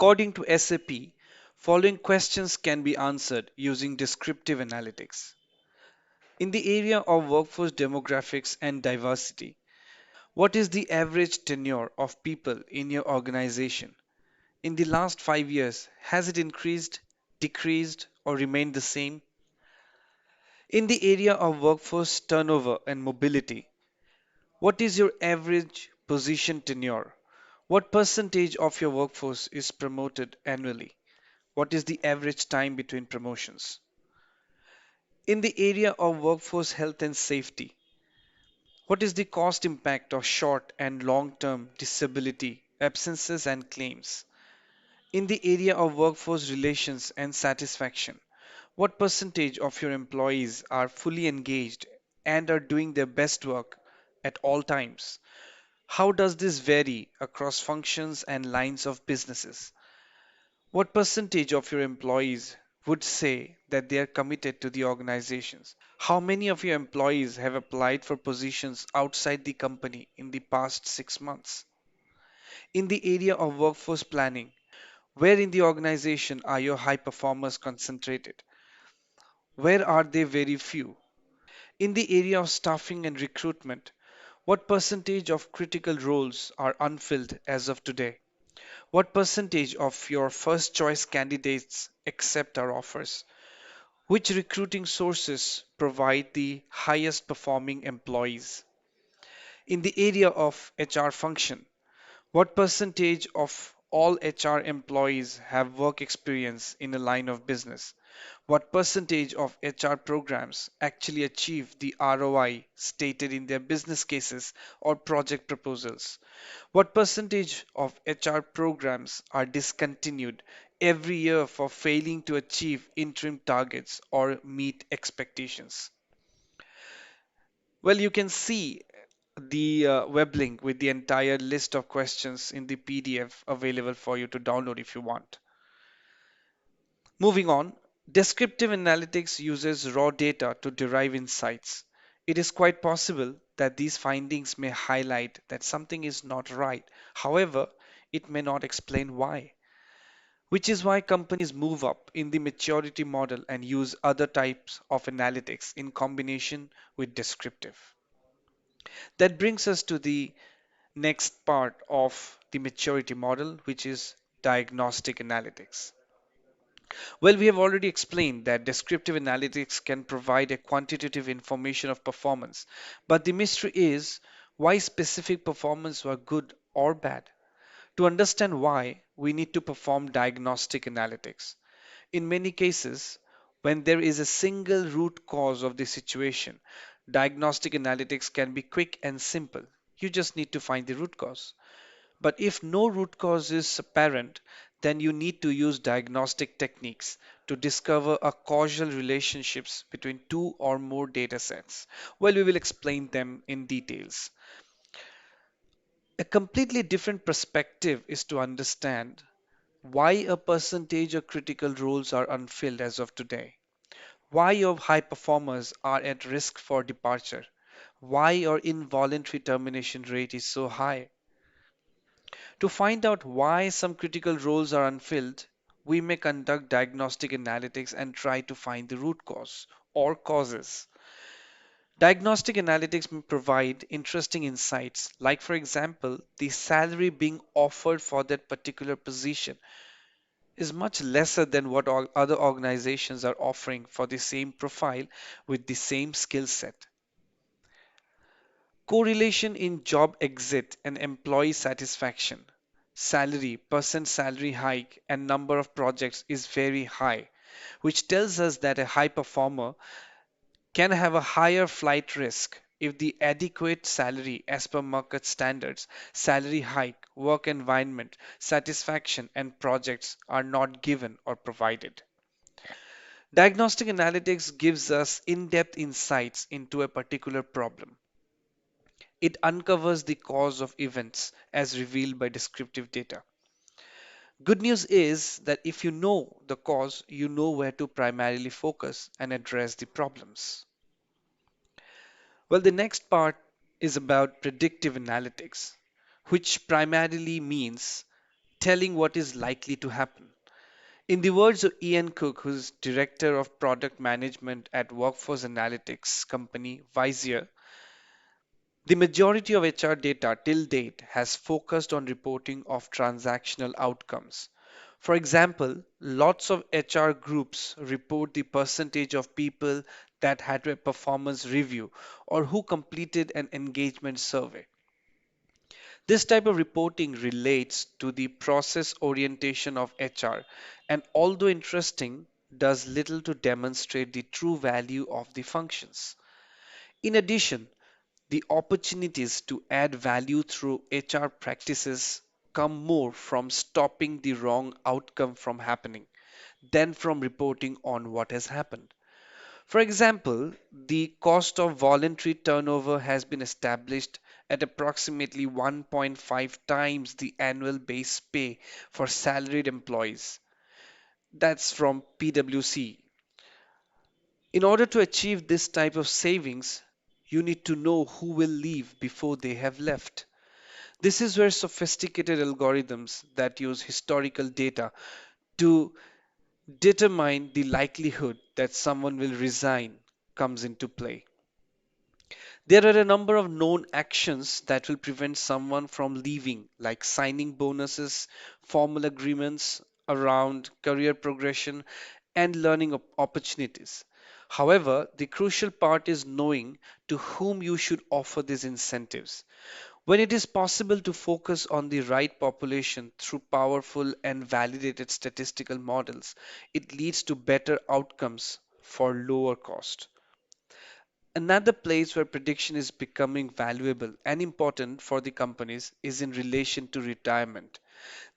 According to SAP, following questions can be answered using descriptive analytics. In the area of workforce demographics and diversity, what is the average tenure of people in your organization? In the last 5 years, has it increased, decreased, or remained the same? In the area of workforce turnover and mobility, what is your average position tenure? What percentage of your workforce is promoted annually? What is the average time between promotions? In the area of workforce health and safety, what is the cost impact of short and long term disability, absences, and claims? In the area of workforce relations and satisfaction, what percentage of your employees are fully engaged and are doing their best work at all times? How does this vary across functions and lines of businesses? What percentage of your employees would say that they are committed to the organizations? How many of your employees have applied for positions outside the company in the past 6 months? In the area of workforce planning, where in the organization are your high performers concentrated? Where are they very few? In the area of staffing and recruitment, what percentage of critical roles are unfilled as of today? What percentage of your first choice candidates accept our offers? Which recruiting sources provide the highest performing employees? In the area of HR function, what percentage of all HR employees have work experience in a line of business? What percentage of HR programs actually achieve the ROI stated in their business cases or project proposals? What percentage of HR programs are discontinued every year for failing to achieve interim targets or meet expectations? Well, you can see the web link with the entire list of questions in the PDF available for you to download if you want. Moving on, descriptive analytics uses raw data to derive insights. It is quite possible that these findings may highlight that something is not right. However, it may not explain why, which is why companies move up in the maturity model and use other types of analytics in combination with descriptive. That brings us to the next part of the maturity model, which is diagnostic analytics. Well, we have already explained that descriptive analytics can provide a quantitative information of performance, but the mystery is why specific performance were good or bad. To understand why, we need to perform diagnostic analytics. In many cases, when there is a single root cause of the situation, diagnostic analytics can be quick and simple. You just need to find the root cause. But if no root cause is apparent, then you need to use diagnostic techniques to discover a causal relationships between two or more data sets. Well, we will explain them in details. A completely different perspective is to understand why a percentage of critical roles are unfilled as of today, why your high performers are at risk for departure, why your involuntary termination rate is so high. To find out why some critical roles are unfilled, we may conduct diagnostic analytics and try to find the root cause or causes. Diagnostic analytics may provide interesting insights, like, for example, the salary being offered for that particular position is much lesser than what other organizations are offering for the same profile with the same skill set. Correlation in job exit and employee satisfaction. Salary, percent salary hike, and number of projects is very high, which tells us that a high performer can have a higher flight risk if the adequate salary as per market standards, salary hike, work environment, satisfaction, and projects are not given or provided. Diagnostic analytics gives us in-depth insights into a particular problem. It uncovers the cause of events as revealed by descriptive data. Good news is that if you know the cause, you know where to primarily focus and address the problems. Well, the next part is about predictive analytics, which primarily means telling what is likely to happen. In the words of Ian Cook, who's director of product management at workforce analytics company Visier, the majority of HR data till date has focused on reporting of transactional outcomes. For example, lots of HR groups report the percentage of people that had a performance review or who completed an engagement survey. This type of reporting relates to the process orientation of HR and, although interesting, does little to demonstrate the true value of the functions. In addition, the opportunities to add value through HR practices come more from stopping the wrong outcome from happening than from reporting on what has happened. For example, the cost of voluntary turnover has been established at approximately 1.5 times the annual base pay for salaried employees. That's from PwC. In order to achieve this type of savings, you need to know who will leave before they have left. This is where sophisticated algorithms that use historical data to determine the likelihood that someone will resign comes into play. There are a number of known actions that will prevent someone from leaving, like signing bonuses, formal agreements around career progression, and learning opportunities. However, the crucial part is knowing to whom you should offer these incentives. When it is possible to focus on the right population through powerful and validated statistical models, it leads to better outcomes for lower cost. Another place where prediction is becoming valuable and important for the companies is in relation to retirement.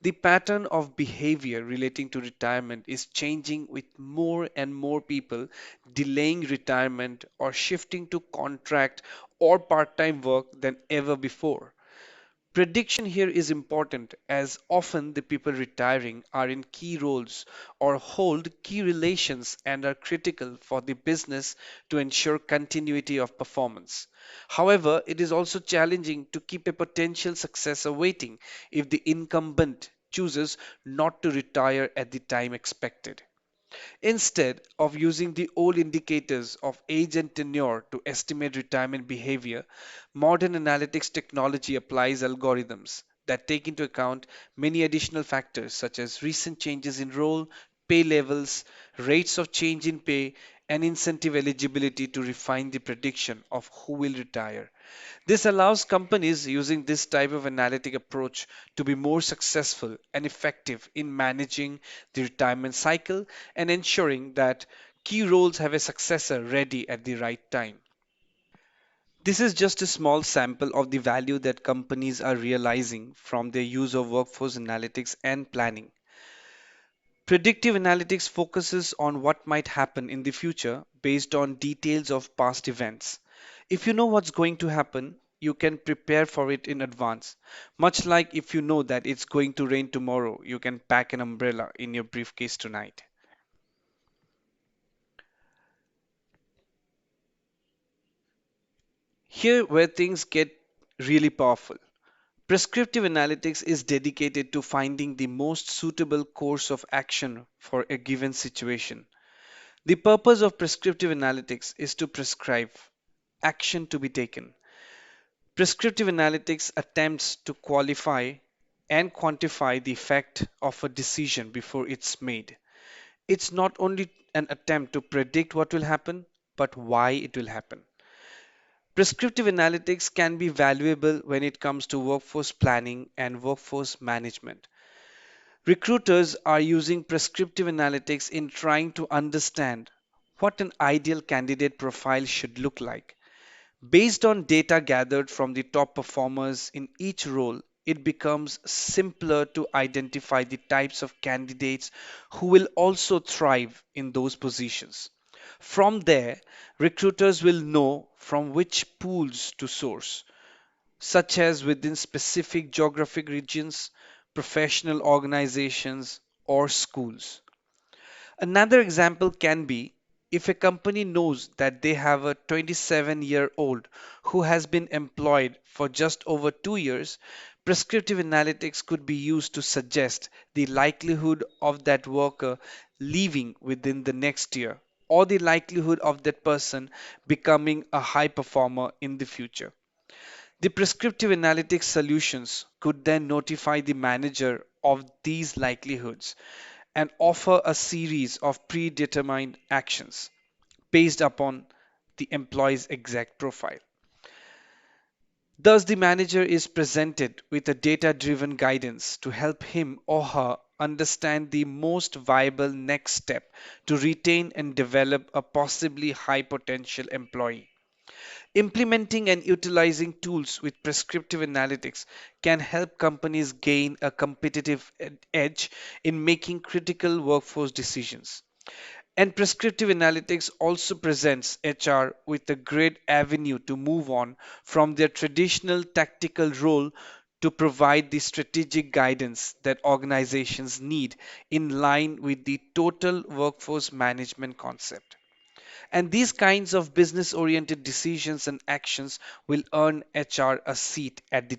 The pattern of behavior relating to retirement is changing with more and more people delaying retirement or shifting to contract or part time work than ever before. Prediction here is important as often the people retiring are in key roles or hold key relations and are critical for the business to ensure continuity of performance. However, it is also challenging to keep a potential successor waiting if the incumbent chooses not to retire at the time expected. Instead of using the old indicators of age and tenure to estimate retirement behavior, modern analytics technology applies algorithms that take into account many additional factors such as recent changes in role, pay levels, rates of change in pay, and incentive eligibility to refine the prediction of who will retire. This allows companies using this type of analytic approach to be more successful and effective in managing the retirement cycle and ensuring that key roles have a successor ready at the right time. This is just a small sample of the value that companies are realizing from their use of workforce analytics and planning. Predictive analytics focuses on what might happen in the future based on details of past events. If you know what's going to happen, you can prepare for it in advance. Much like if you know that it's going to rain tomorrow, you can pack an umbrella in your briefcase tonight. Here where things get really powerful. Prescriptive analytics is dedicated to finding the most suitable course of action for a given situation. The purpose of prescriptive analytics is to prescribe action to be taken. Prescriptive analytics attempts to qualify and quantify the effect of a decision before it's made. It's not only an attempt to predict what will happen, but why it will happen. Prescriptive analytics can be valuable when it comes to workforce planning and workforce management. Recruiters are using prescriptive analytics in trying to understand what an ideal candidate profile should look like. Based on data gathered from the top performers in each role, it becomes simpler to identify the types of candidates who will also thrive in those positions. From there, recruiters will know from which pools to source, such as within specific geographic regions, professional organizations, or schools. Another example can be if a company knows that they have a 27-year-old who has been employed for just over 2 years, Prescriptive analytics could be used to suggest the likelihood of that worker leaving within the next year or the likelihood of that person becoming a high performer in the future. The prescriptive analytics solutions could then notify the manager of these likelihoods and offer a series of predetermined actions based upon the employee's exact profile. Thus, the manager is presented with a data driven guidance to help him or her understand the most viable next step to retain and develop a possibly high potential employee. Implementing and utilizing tools with prescriptive analytics can help companies gain a competitive edge in making critical workforce decisions. And prescriptive analytics also presents HR with a great avenue to move on from their traditional tactical role to provide the strategic guidance that organizations need in line with the total workforce management concept. And these kinds of business oriented decisions and actions will earn HR a seat at the